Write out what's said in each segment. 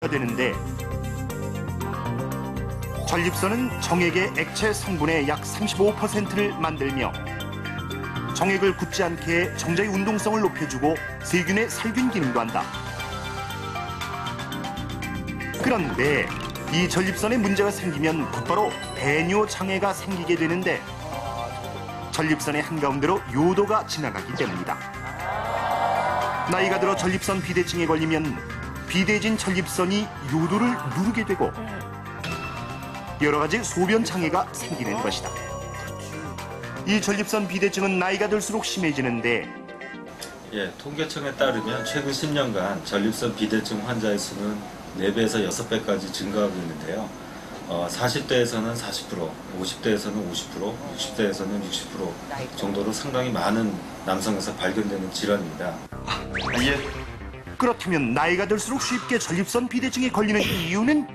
되는데 전립선은 정액의 액체 성분의 약 35%를 만들며 정액을 굳지 않게 해 정자의 운동성을 높여주고 세균의 살균 기능도 한다. 그런데 이 전립선에 문제가 생기면 곧바로 배뇨 장애가 생기게 되는데 전립선의 한가운데로 요도가 지나가기 때문이다. 나이가 들어 전립선 비대증에 걸리면 비대해진 전립선이 요도를 누르게 되고 여러 가지 소변 장애가 생기는 것이다. 이 전립선 비대증은 나이가 들수록 심해지는데 통계청에 따르면 최근 10년간 전립선 비대증 환자의 수는 4배에서 6배까지 증가하고 있는데요. 40대에서는 40%, 50대에서는 50%, 60대에서는 60% 정도로 상당히 많은 남성에서 발견되는 질환입니다. 그렇다면 나이가 들수록 쉽게 전립선 비대증에 걸리는 이유는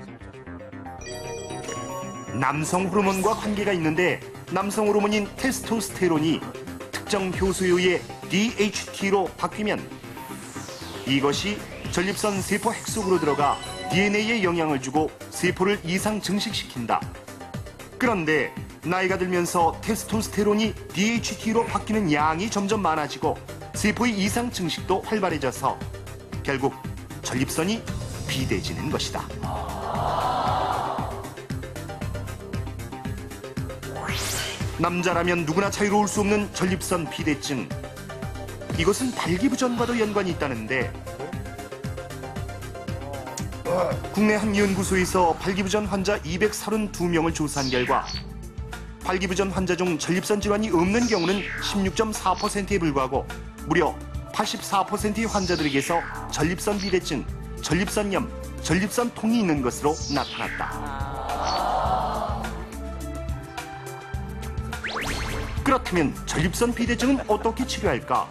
남성 호르몬과 관계가 있는데 남성 호르몬인 테스토스테론이 특정 효소요의 DHT로 바뀌면 이것이 전립선 세포 핵 속으로 들어가 DNA에 영향을 주고 세포를 이상 증식시킨다. 그런데 나이가 들면서 테스토스테론이 DHT로 바뀌는 양이 점점 많아지고 세포의 이상 증식도 활발해져서 결국 전립선이 비대해지는 것이다. 남자라면 누구나 자유로울 수 없는 전립선 비대증. 이것은 발기부전과도 연관이 있다는데 국내 한 연구소에서 발기부전 환자 232명을 조사한 결과 발기부전 환자 중 전립선 질환이 없는 경우는 16.4%에 불과하고 무려 84%의 환자들에게서 전립선 비대증, 전립선염, 전립선통이 있는 것으로 나타났다. 그렇다면 전립선 비대증은 어떻게 치료할까?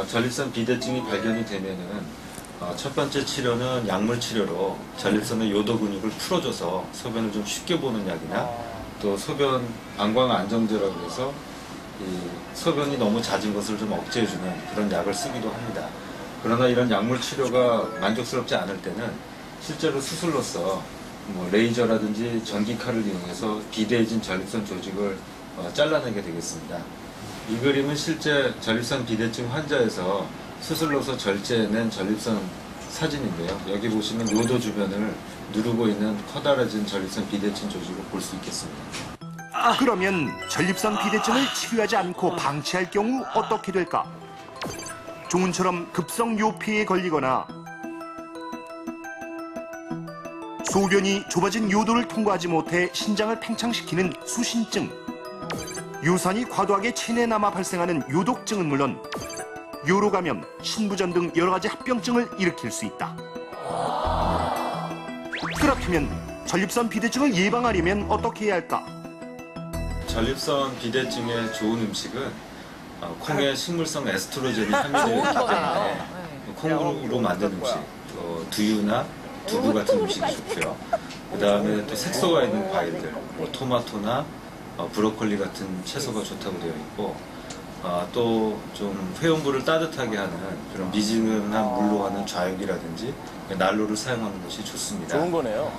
전립선 비대증이 발견이 되면은 첫 번째 치료는 약물 치료로 전립선의 요도 근육을 풀어줘서 소변을 좀 쉽게 보는 약이나 또 소변 방광 안정제라고 해서 이 소변이 너무 잦은 것을 좀 억제해주는 그런 약을 쓰기도 합니다. 그러나 이런 약물 치료가 만족스럽지 않을 때는 실제로 수술로서 레이저라든지 전기칼을 이용해서 비대해진 전립선 조직을 잘라내게 되겠습니다. 이 그림은 실제 전립선 비대증 환자에서 수술로서 절제해낸 전립선 사진인데요. 여기 보시면 요도 주변을 누르고 있는 커다래진 전립선 비대증 조직을 볼 수 있겠습니다. 그러면 전립선 비대증을 치료하지 않고 방치할 경우 어떻게 될까? 종훈처럼 급성 요폐에 걸리거나 소변이 좁아진 요도를 통과하지 못해 신장을 팽창시키는 수신증, 유산이 과도하게 체내에 남아 발생하는 요독증은 물론 요로감염, 신부전 등 여러 가지 합병증을 일으킬 수 있다. 그렇다면 전립선 비대증을 예방하려면 어떻게 해야 할까? 전립선 비대증에 좋은 음식은 콩에 식물성 에스트로겐이 함유되어 있기 때문에 콩으로 만든 음식, 두유나 두부 같은 음식이 좋고요. 그 다음에 또 색소가 있는 과일들, 토마토나 브로콜리 같은 채소가 좋다고 되어 있고 또 좀 회원부를 따뜻하게 하는 그런 미지근한 물로 하는 좌욕이라든지 난로를 사용하는 것이 좋습니다. 좋은 거네요.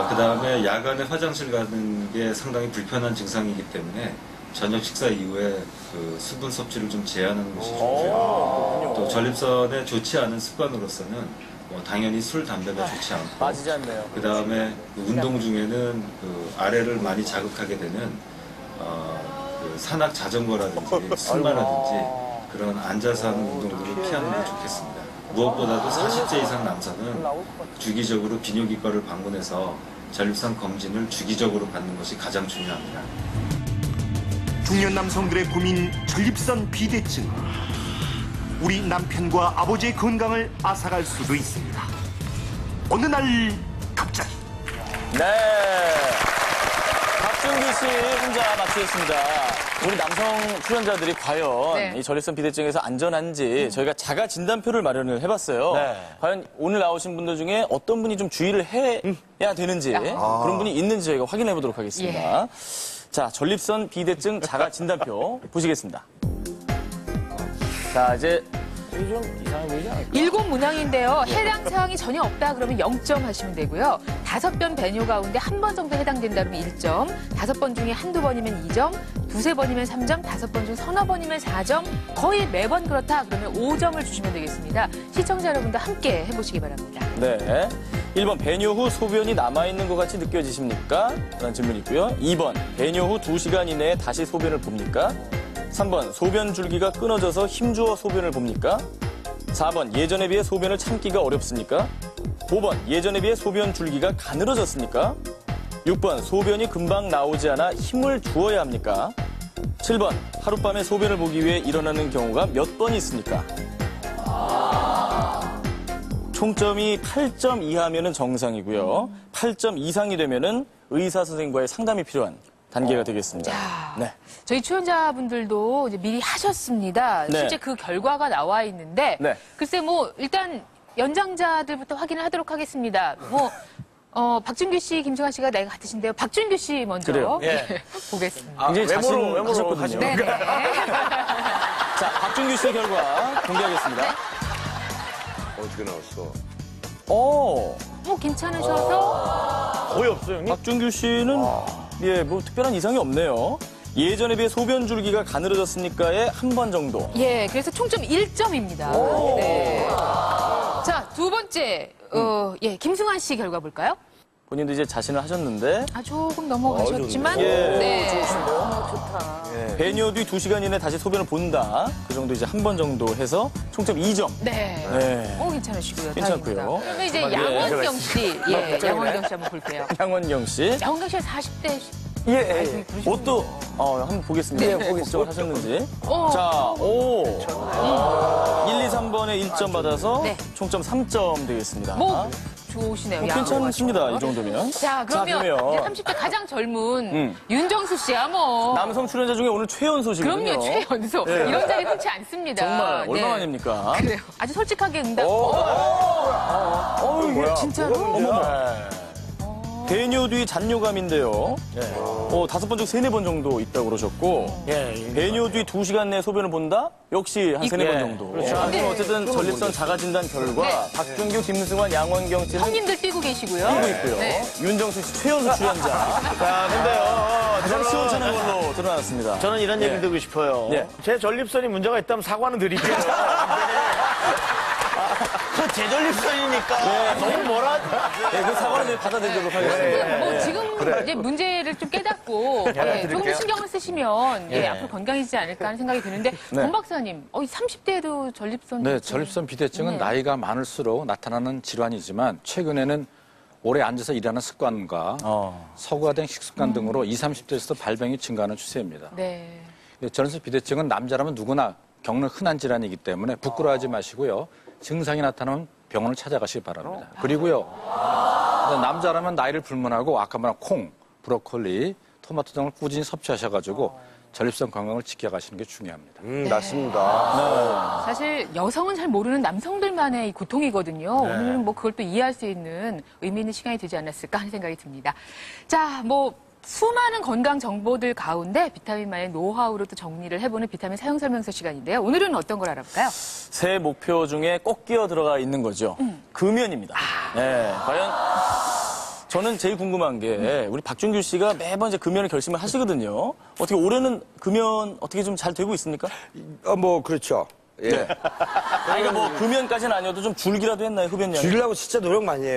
그 다음에 야간에 화장실 가는 게 상당히 불편한 증상이기 때문에 저녁 식사 이후에 그 수분 섭취를 좀 제한하는 것이 좋고요. 또 전립선에 좋지 않은 습관으로서는 당연히 술, 담배가 좋지 않고 빠지지 않네요. 그 다음에 운동 중에는 그 아래를 많이 자극하게 되는 그 산악 자전거라든지 승마라든지 그런 앉아서 하는 운동들을 피하는 게 좋겠습니다. 무엇보다도 40세 이상 남성은 주기적으로 비뇨기과를 방문해서 전립선 검진을 주기적으로 받는 것이 가장 중요합니다. 중년 남성들의 고민 전립선 비대증. 우리 남편과 아버지의 건강을 앗아갈 수도 있습니다. 어느 날 갑자기. 네. 박준규 씨 혼자 맞추셨습니다. 우리 남성 출연자들이 과연 이 전립선 비대증에서 안전한지 저희가 자가 진단표를 마련을 해봤어요. 과연 오늘 나오신 분들 중에 어떤 분이 좀 주의를 해야 되는지 그런 분이 있는지 저희가 확인해 보도록 하겠습니다. 자, 전립선 비대증 자가 진단표 보시겠습니다. 자, 이제 되게 좀 이상해 보이지 않을까? 7문항인데요. 해당 사항이 전혀 없다 그러면 0점 하시면 되고요. 5번 배뇨 가운데 한 번 정도 해당된다 그러면 1점, 5번 중에 한두 번이면 2점, 두세 번이면 3점, 5번 중 서너 번이면 4점, 거의 매번 그렇다 그러면 5점을 주시면 되겠습니다. 시청자 여러분도 함께 해보시기 바랍니다. 네. 1번, 배뇨 후 소변이 남아있는 것 같이 느껴지십니까? 라는 질문이 있고요. 2번, 배뇨 후 2시간 이내에 다시 소변을 봅니까? 3번, 소변 줄기가 끊어져서 힘주어 소변을 봅니까? 4번, 예전에 비해 소변을 참기가 어렵습니까? 5번, 예전에 비해 소변 줄기가 가늘어졌습니까? 6번, 소변이 금방 나오지 않아 힘을 주어야 합니까? 7번, 하룻밤에 소변을 보기 위해 일어나는 경우가 몇 번 있습니까? 총점이 8점 이하면 정상이고요. 8점 이상이 되면 의사 선생님과의 상담이 필요한 단계가 되겠습니다. 네. 저희 출연자분들도 이제 미리 하셨습니다. 네. 실제 그 결과가 나와 있는데 네. 글쎄 뭐 일단 연장자들부터 확인을 하도록 하겠습니다. 박준규 씨, 김승환 씨가 나이가 같으신데요. 박준규 씨 먼저 그래요? 예. 보겠습니다. 굉장히 외모로 자신하셨거든요. 하시면 네네. 자, 박준규 씨의 결과 공개하겠습니다. 어떻게 나왔어? 괜찮으셔서 거의 없어요, 형님. 박준규 씨는 예, 뭐 특별한 이상이 없네요. 예전에 비해 소변 줄기가 가늘어졌습니까에 한 번 정도. 예, 그래서 총점 1점입니다. 네. 자, 두 번째 김승환 씨 결과 볼까요? 본인도 이제 자신을 하셨는데 조금 넘어가셨지만 예. 네. 배뇨 뒤 2시간 이내 다시 소변을 본다. 그 정도 이제 한 번 정도 해서 총점 2점. 네. 네. 괜찮으시고요. 괜찮고요. 다행입니다. 그러면 이제 예. 양원경 씨. 양원경 씨 한번 볼게요. 양원경 씨. 양원경 씨가 40대. 예. 옷도 한번 보겠습니다. 네, 걱정을 하셨는지. 오. 자, 1, 2, 3번에 1점 받아서 네. 총점 3점 되겠습니다. 좋으시네요. 괜찮습니다. 이 정도면. 자, 그러면 이제 30대 가장 젊은 윤정수 씨야 뭐. 남성 출연자 중에 오늘 최연소시거든요. 그럼요, 최연소. 예. 이런 자리 흔치 않습니다. 정말 네. 얼마만입니까? 그래요. 아주 솔직하게 응답. 이게 진짜로? 배뇨 뒤 잔뇨감인데요. 5번 중 3, 4번 정도 있다고 그러셨고 배뇨 뒤 2시간 내에 소변을 본다? 역시 한 3, 4번 정도. 그렇죠. 그럼 어쨌든 전립선 자가진단 결과 네. 박준규, 김승환, 양원경 씨는 형님들 뛰고 계시고요. 뛰고 있고요. 네. 윤정수 씨 최연소 출연자. 자, 근데요. 가장 시원찮은 걸로 드러났습니다. 저는 이런 얘기 드리고 싶어요. 예. 제 전립선이 문제가 있다면 사과는 드릴게요. 제 전립선이니까 너무 뭐라. 네, 그 사과를 받아들이도록 하겠습니다. 지금 이제 문제를 좀 깨닫고 조금 더 신경을 쓰시면 앞으로 건강해지지 않을까 하는 생각이 드는데 권 박사님, 30대에도 전립선 네, 비대증. 전립선 비대증은 네. 나이가 많을수록 나타나는 질환이지만 최근에는 오래 앉아서 일하는 습관과 서구화된 식습관 등으로 20, 30대에서도 발병이 증가하는 추세입니다. 네. 전립선 비대증은 남자라면 누구나 겪는 흔한 질환이기 때문에 부끄러워하지 마시고요. 증상이 나타나면 병원을 찾아가시기 바랍니다. 그리고요, 남자라면 나이를 불문하고 아까 말한 콩, 브로콜리, 토마토 등을 꾸준히 섭취하셔가지고 전립선 건강을 지켜가시는 게 중요합니다. 맞습니다. 사실 여성은 잘 모르는 남성들만의 이 고통이거든요. 오늘은 뭐 그걸 또 이해할 수 있는 의미 있는 시간이 되지 않았을까 하는 생각이 듭니다. 자, 수많은 건강 정보들 가운데 비타민만의 노하우로 또 정리를 해보는 비타민 사용 설명서 시간인데요. 오늘은 어떤 걸 알아볼까요? 새 목표 중에 꼭 끼어 들어가 있는 거죠. 금연입니다. 네, 과연 저는 제일 궁금한 게 우리 박준규 씨가 매번 이제 금연을 결심을 하시거든요. 어떻게 올해는 금연 어떻게 좀 잘 되고 있습니까? 그렇죠. 예. 네. 그러니까 금연까지는 아니어도 좀 줄기라도 했나요, 흡연량이? 줄이려고 진짜 노력 많이 해요.